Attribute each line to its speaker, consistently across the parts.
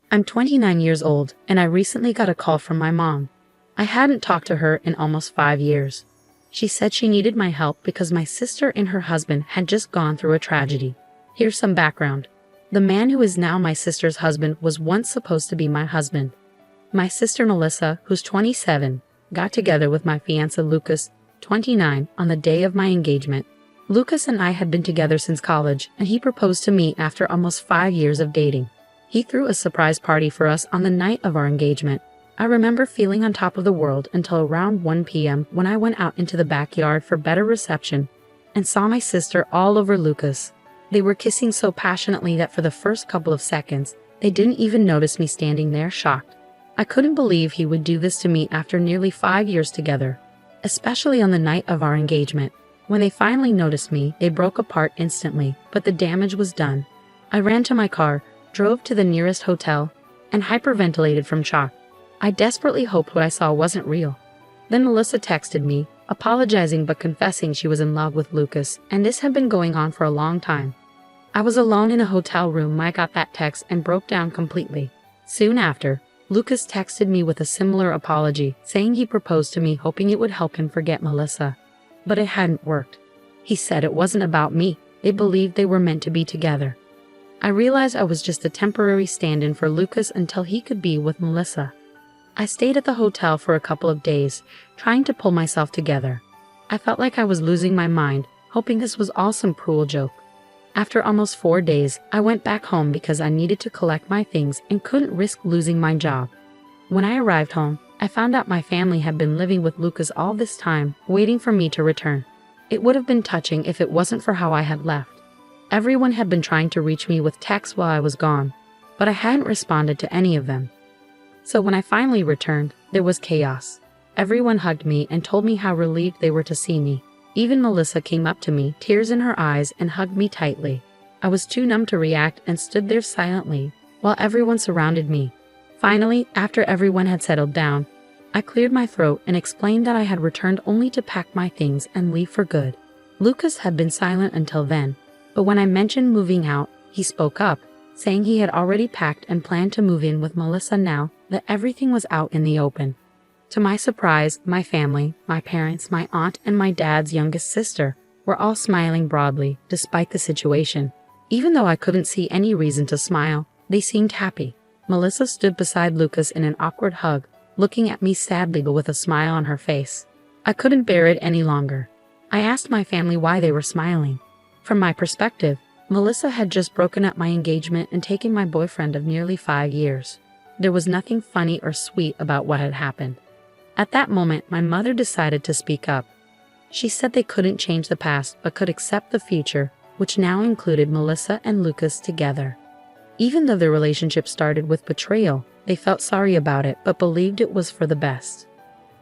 Speaker 1: I'm 29 years old, and I recently got a call from my mom. I hadn't talked to her in almost 5 years. She said she needed my help because my sister and her husband had just gone through a tragedy. Here's some background. The man who is now my sister's husband was once supposed to be my husband. My sister Melissa, who's 27, got together with my fiancé Lucas, 29, on the day of my engagement. Lucas and I had been together since college, and he proposed to me after almost 5 years of dating. He threw a surprise party for us on the night of our engagement. I remember feeling on top of the world until around 1 p.m. when I went out into the backyard for better reception and saw my sister all over Lucas. They were kissing so passionately that for the first couple of seconds, they didn't even notice me standing there shocked. I couldn't believe he would do this to me after nearly 5 years together, especially on the night of our engagement. When they finally noticed me, they broke apart instantly, but the damage was done. I ran to my car, drove to the nearest hotel, and hyperventilated from shock. I desperately hoped what I saw wasn't real. Then Melissa texted me, apologizing but confessing she was in love with Lucas, and this had been going on for a long time. I was alone in a hotel room when I got that text and broke down completely. Soon after, Lucas texted me with a similar apology, saying he proposed to me hoping it would help him forget Melissa. But it hadn't worked. He said it wasn't about me, they believed they were meant to be together. I realized I was just a temporary stand-in for Lucas until he could be with Melissa. I stayed at the hotel for a couple of days, trying to pull myself together. I felt like I was losing my mind, hoping this was all some cruel joke. After almost 4 days, I went back home because I needed to collect my things and couldn't risk losing my job. When I arrived home, I found out my family had been living with Lucas all this time, waiting for me to return. It would have been touching if it wasn't for how I had left. Everyone had been trying to reach me with texts while I was gone, but I hadn't responded to any of them. So when I finally returned, there was chaos. Everyone hugged me and told me how relieved they were to see me. Even Melissa came up to me, tears in her eyes, and hugged me tightly. I was too numb to react and stood there silently, while everyone surrounded me. Finally, after everyone had settled down, I cleared my throat and explained that I had returned only to pack my things and leave for good. Lucas had been silent until then, but when I mentioned moving out, he spoke up, saying he had already packed and planned to move in with Melissa now that everything was out in the open. To my surprise, my family, my parents, my aunt, and my dad's youngest sister were all smiling broadly despite the situation. Even though I couldn't see any reason to smile, they seemed happy. Melissa stood beside Lucas in an awkward hug, looking at me sadly but with a smile on her face. I couldn't bear it any longer. I asked my family why they were smiling. From my perspective, Melissa had just broken up my engagement and taken my boyfriend of nearly 5 years. There was nothing funny or sweet about what had happened. At that moment, my mother decided to speak up. She said they couldn't change the past but could accept the future, which now included Melissa and Lucas together. Even though their relationship started with betrayal, they felt sorry about it but believed it was for the best.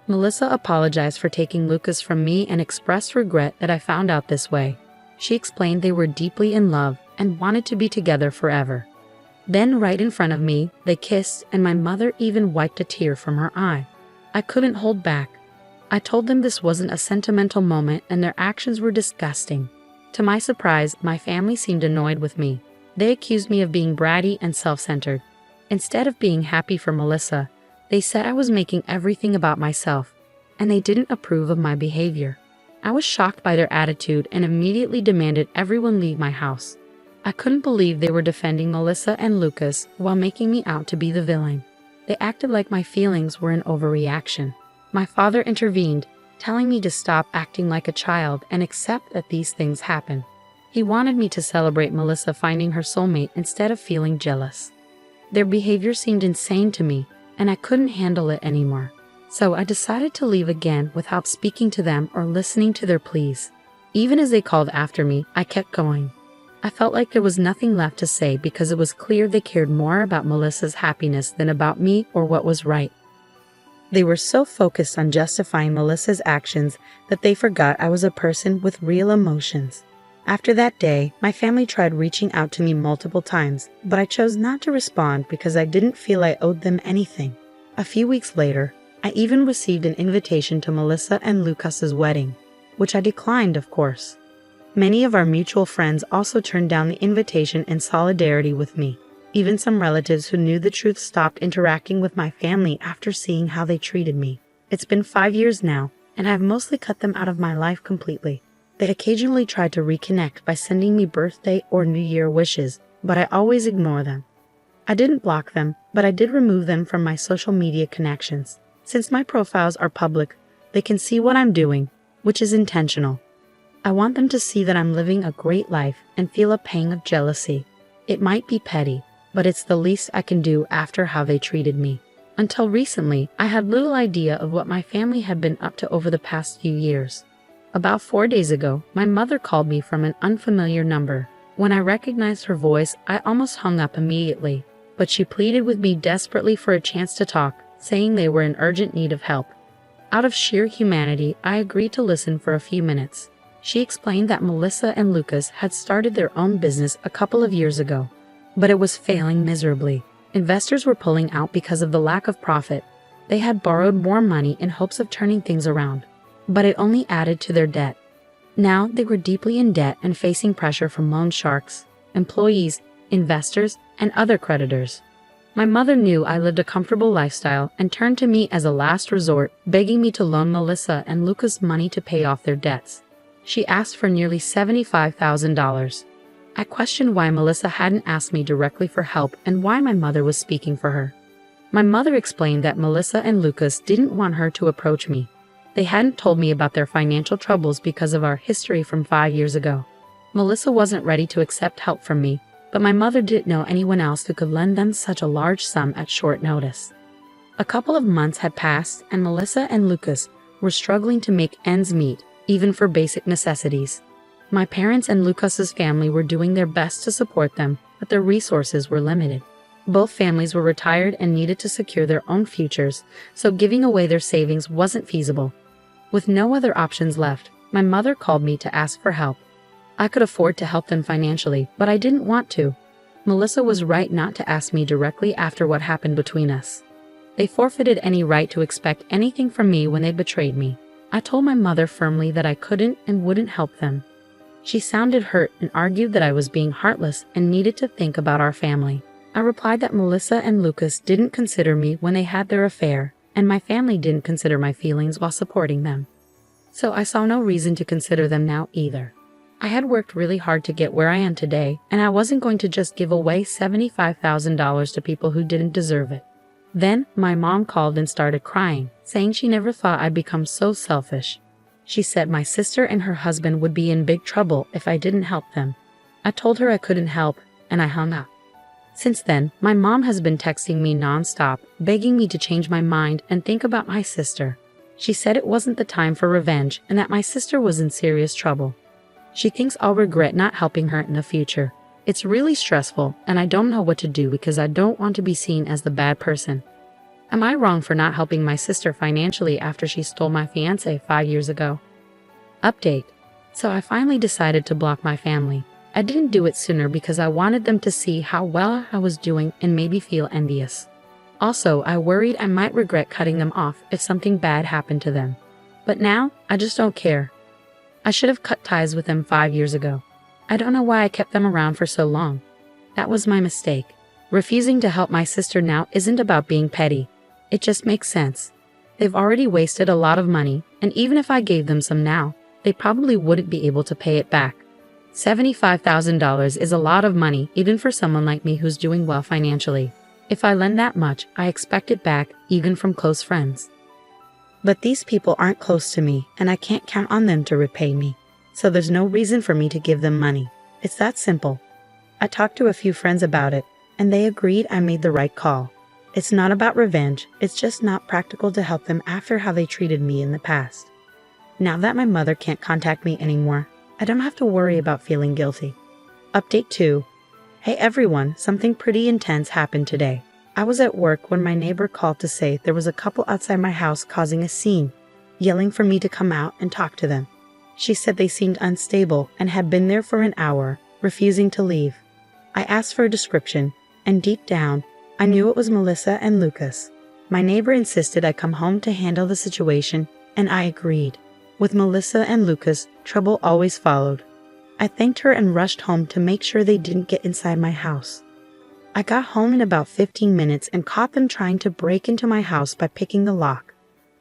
Speaker 1: Melissa apologized for taking Lucas from me and expressed regret that I found out this way. She explained they were deeply in love and wanted to be together forever. Then right in front of me, they kissed and my mother even wiped a tear from her eye. I couldn't hold back. I told them this wasn't a sentimental moment and their actions were disgusting. To my surprise, my family seemed annoyed with me. They accused me of being bratty and self-centered. Instead of being happy for Melissa, they said I was making everything about myself, and they didn't approve of my behavior. I was shocked by their attitude and immediately demanded everyone leave my house. I couldn't believe they were defending Melissa and Lucas while making me out to be the villain. They acted like my feelings were an overreaction. My father intervened, telling me to stop acting like a child and accept that these things happen. He wanted me to celebrate Melissa finding her soulmate instead of feeling jealous. Their behavior seemed insane to me, and I couldn't handle it anymore. So I decided to leave again without speaking to them or listening to their pleas. Even as they called after me, I kept going. I felt like there was nothing left to say because it was clear they cared more about Melissa's happiness than about me or what was right. They were so focused on justifying Melissa's actions that they forgot I was a person with real emotions. After that day, my family tried reaching out to me multiple times, but I chose not to respond because I didn't feel I owed them anything. A few weeks later, I even received an invitation to Melissa and Lucas's wedding, which I declined, of course. Many of our mutual friends also turned down the invitation in solidarity with me. Even some relatives who knew the truth stopped interacting with my family after seeing how they treated me. It's been 5 years now, and I've mostly cut them out of my life completely. They occasionally try to reconnect by sending me birthday or New Year wishes, but I always ignore them. I didn't block them, but I did remove them from my social media connections. Since my profiles are public, they can see what I'm doing, which is intentional. I want them to see that I'm living a great life and feel a pang of jealousy. It might be petty, but it's the least I can do after how they treated me. Until recently, I had little idea of what my family had been up to over the past few years. About 4 days ago, my mother called me from an unfamiliar number. When I recognized her voice, I almost hung up immediately, but she pleaded with me desperately for a chance to talk, saying they were in urgent need of help. Out of sheer humanity, I agreed to listen for a few minutes. She explained that Melissa and Lucas had started their own business a couple of years ago, but it was failing miserably. Investors were pulling out because of the lack of profit. They had borrowed more money in hopes of turning things around, but it only added to their debt. Now they were deeply in debt and facing pressure from loan sharks, employees, investors, and other creditors. My mother knew I lived a comfortable lifestyle and turned to me as a last resort, begging me to loan Melissa and Lucas money to pay off their debts. She asked for nearly $75,000. I questioned why Melissa hadn't asked me directly for help and why my mother was speaking for her. My mother explained that Melissa and Lucas didn't want her to approach me. They hadn't told me about their financial troubles because of our history from 5 years ago. Melissa wasn't ready to accept help from me, but my mother didn't know anyone else who could lend them such a large sum at short notice. A couple of months had passed and Melissa and Lucas were struggling to make ends meet, even for basic necessities. My parents and Lucas's family were doing their best to support them, but their resources were limited. Both families were retired and needed to secure their own futures, so giving away their savings wasn't feasible. With no other options left, my mother called me to ask for help. I could afford to help them financially, but I didn't want to. Melissa was right not to ask me directly after what happened between us. They forfeited any right to expect anything from me when they betrayed me. I told my mother firmly that I couldn't and wouldn't help them. She sounded hurt and argued that I was being heartless and needed to think about our family. I replied that Melissa and Lucas didn't consider me when they had their affair, and my family didn't consider my feelings while supporting them. So I saw no reason to consider them now either. I had worked really hard to get where I am today, and I wasn't going to just give away $75,000 to people who didn't deserve it. Then, my mom called and started crying, saying she never thought I'd become so selfish. She said my sister and her husband would be in big trouble if I didn't help them. I told her I couldn't help, and I hung up. Since then, my mom has been texting me nonstop, begging me to change my mind and think about my sister. She said it wasn't the time for revenge and that my sister was in serious trouble. She thinks I'll regret not helping her in the future. It's really stressful, and I don't know what to do because I don't want to be seen as the bad person. Am I wrong for not helping my sister financially after she stole my fiancé 5 years ago? Update. So I finally decided to block my family. I didn't do it sooner because I wanted them to see how well I was doing and maybe feel envious. Also, I worried I might regret cutting them off if something bad happened to them. But now, I just don't care. I should have cut ties with them 5 years ago. I don't know why I kept them around for so long. That was my mistake. Refusing to help my sister now isn't about being petty. It just makes sense. They've already wasted a lot of money, and even if I gave them some now, they probably wouldn't be able to pay it back. $75,000 is a lot of money even for someone like me who's doing well financially. If I lend that much, I expect it back, even from close friends. But these people aren't close to me, and I can't count on them to repay me. So there's no reason for me to give them money. It's that simple. I talked to a few friends about it, and they agreed I made the right call. It's not about revenge, it's just not practical to help them after how they treated me in the past. Now that my mother can't contact me anymore, I don't have to worry about feeling guilty. Update 2. Hey everyone, something pretty intense happened today. I was at work when my neighbor called to say there was a couple outside my house causing a scene, yelling for me to come out and talk to them. She said they seemed unstable and had been there for an hour, refusing to leave. I asked for a description, and deep down, I knew it was Melissa and Lucas. My neighbor insisted I come home to handle the situation, and I agreed. With Melissa and Lucas, trouble always followed. I thanked her and rushed home to make sure they didn't get inside my house. I got home in about 15 minutes and caught them trying to break into my house by picking the lock.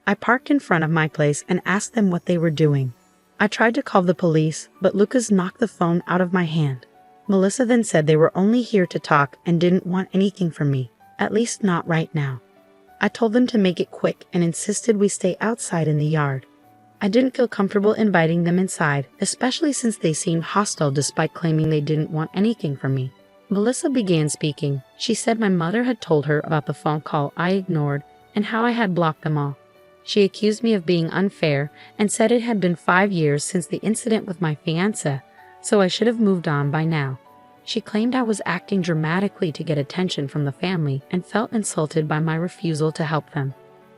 Speaker 1: I parked in front of my place and asked them what they were doing. I tried to call the police, but Lucas knocked the phone out of my hand. Melissa then said they were only here to talk and didn't want anything from me, at least not right now. I told them to make it quick and insisted we stay outside in the yard. I didn't feel comfortable inviting them inside, especially since they seemed hostile despite claiming they didn't want anything from me. Melissa began speaking. She said my mother had told her about the phone call I ignored and how I had blocked them all. She accused me of being unfair and said it had been 5 years since the incident with my fiancé, so I should have moved on by now. She claimed I was acting dramatically to get attention from the family and felt insulted by my refusal to help them.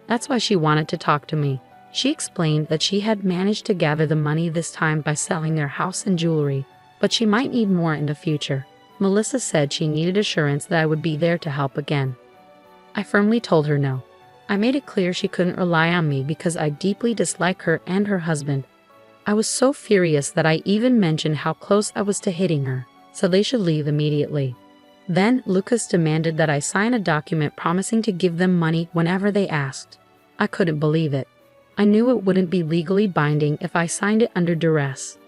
Speaker 1: That's why she wanted to talk to me. She explained that she had managed to gather the money this time by selling their house and jewelry, but she might need more in the future. Melissa said she needed assurance that I would be there to help again. I firmly told her no. I made it clear she couldn't rely on me because I deeply dislike her and her husband. I was so furious that I even mentioned how close I was to hitting her, so they should leave immediately. Then Lucas demanded that I sign a document promising to give them money whenever they asked. I couldn't believe it. I knew it wouldn't be legally binding if I signed it under duress.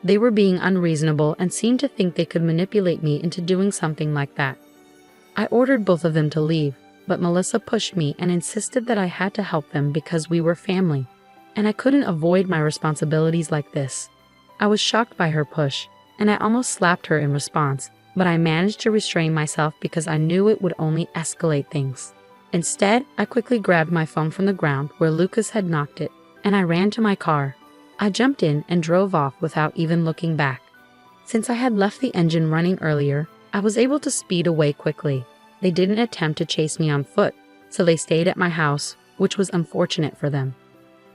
Speaker 1: They were being unreasonable and seemed to think they could manipulate me into doing something like that. I ordered both of them to leave, but Melissa pushed me and insisted that I had to help them because we were family, and I couldn't avoid my responsibilities like this. I was shocked by her push, and I almost slapped her in response, but I managed to restrain myself because I knew it would only escalate things. Instead, I quickly grabbed my phone from the ground where Lucas had knocked it, and I ran to my car. I jumped in and drove off without even looking back. Since I had left the engine running earlier, I was able to speed away quickly. They didn't attempt to chase me on foot, so they stayed at my house, which was unfortunate for them.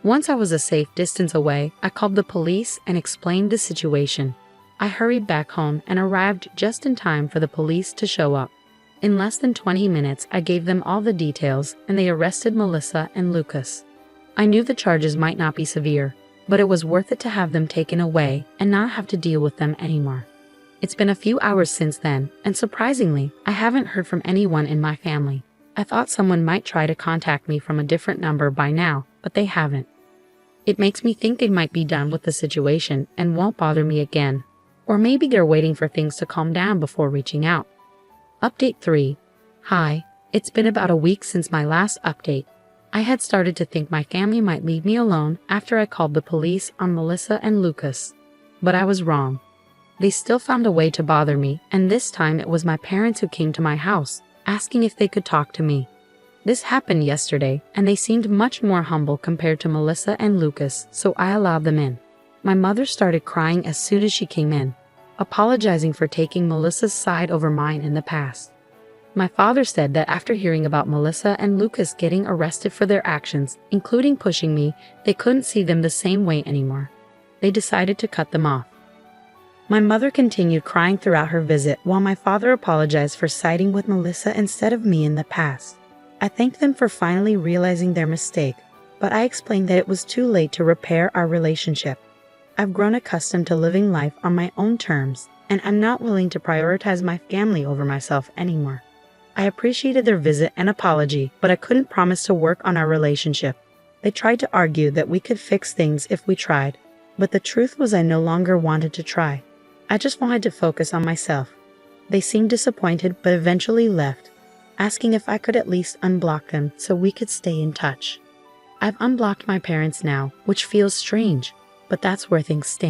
Speaker 1: Once I was a safe distance away, I called the police and explained the situation. I hurried back home and arrived just in time for the police to show up. In less than 20 minutes, I gave them all the details, and they arrested Melissa and Lucas. I knew the charges might not be severe, but it was worth it to have them taken away and not have to deal with them anymore. It's been a few hours since then, and surprisingly, I haven't heard from anyone in my family. I thought someone might try to contact me from a different number by now, but they haven't. It makes me think they might be done with the situation and won't bother me again. Or maybe they're waiting for things to calm down before reaching out. Update 3. Hi, it's been about a week since my last update. I had started to think my family might leave me alone after I called the police on Melissa and Lucas. But I was wrong. They still found a way to bother me, and this time it was my parents who came to my house, asking if they could talk to me. This happened yesterday, and they seemed much more humble compared to Melissa and Lucas, so I allowed them in. My mother started crying as soon as she came in, apologizing for taking Melissa's side over mine in the past. My father said that after hearing about Melissa and Lucas getting arrested for their actions, including pushing me, they couldn't see them the same way anymore. They decided to cut them off. My mother continued crying throughout her visit while my father apologized for siding with Melissa instead of me in the past. I thanked them for finally realizing their mistake, but I explained that it was too late to repair our relationship. I've grown accustomed to living life on my own terms, and I'm not willing to prioritize my family over myself anymore. I appreciated their visit and apology, but I couldn't promise to work on our relationship. They tried to argue that we could fix things if we tried, but the truth was I no longer wanted to try. I just wanted to focus on myself. They seemed disappointed but eventually left, asking if I could at least unblock them so we could stay in touch. I've unblocked my parents now, which feels strange, but that's where things stand.